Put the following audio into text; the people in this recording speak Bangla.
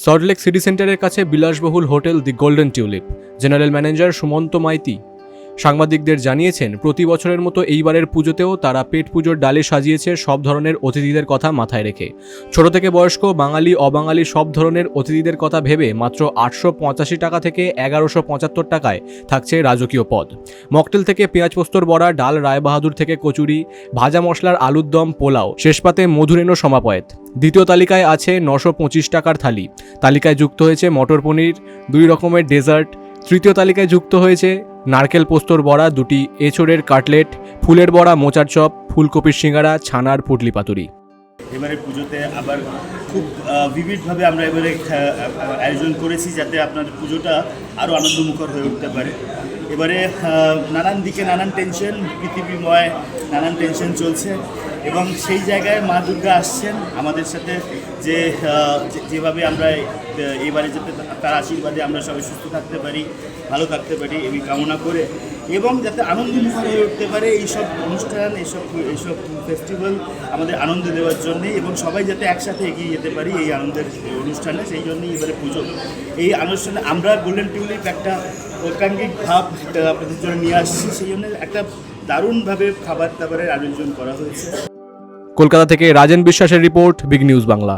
সল্টলেক সিটি সেন্টারের কাছে বিলাসবহুল hotel the golden tulip. General manager Sumanta Maiti সাংবাদিকদের জানিয়েছেন, প্রতি বছরের মতো এইবারের পুজোতেও তারা পেট পুজোর ডালে সাজিয়েছে সব ধরনের অতিথিদের কথা মাথায় রেখে। ছোট থেকে বয়স্ক, বাঙালি অবাঙালি সব ধরনের অতিথিদের কথা ভেবে মাত্র 885 টাকা থেকে 1175 টাকায় থাকছে রাজকীয় পদ। মকটেল থেকে পেঁয়াজ পোস্তর বড়া, ডাল রায়বাহাদুর থেকে কচুরি, ভাজা মশলার আলুর দম, পোলাও, শেষ পাতে মধুরেণু সমাপয়েত। দ্বিতীয় তালিকায় আছে 925 টাকার থালি। তালিকায় যুক্ত হয়েছে মটর পনির, 2 রকমের ডেজার্ট। তৃতীয় তালিকায় যুক্ত হয়েছে নারকেল পোস্তর বড়া, 2টি এঁচোড়ের কাটলেট, ফুলের বড়া, মোচার চপ, ফুলকপির সিঙ্গারা, ছানার পুটলি পাতুরি। এবারে পুজোতে আবার খুব বিবিধভাবে আমরা এবারে আয়োজন করেছি, যাতে আপনাদের পুজোটা আরও আনন্দমুখর হয়ে উঠতে পারে। এবারে নানান দিকে নানান টেনশন, পৃথিবীময় নানান টেনশন চলছে, এবং সেই জায়গায় মা দুর্গা আসছেন আমাদের সাথে, যেভাবে আমরা এবারে যাতে তার আশীর্বাদে আমরা সবাই সুস্থ থাকতে পারি, ভালো থাকতে পারি এই কামনা করে, এবং যাতে আনন্দমুখর হয়ে উঠতে পারে এইসব অনুষ্ঠান, এইসব ফেস্টিভ্যাল আমাদের আনন্দ দেওয়ার জন্যে, এবং সবাই যাতে একসাথে এগিয়ে যেতে পারি এই আনন্দের অনুষ্ঠানে। সেই জন্যই এবারে পুজো, এই অনুষ্ঠানে আমরা গোল্ডেন টিউলিপ একটা ঐকাঙ্গিক ভাব আপনাদের জন্য নিয়ে আসছি। সেই জন্য একটা দারুণভাবে খাবার দাবারের আয়োজন করা হয়েছে। কলকাতা থেকে রাজেন বিশ্বাসের রিপোর্ট, বিগ নিউজ বাংলা।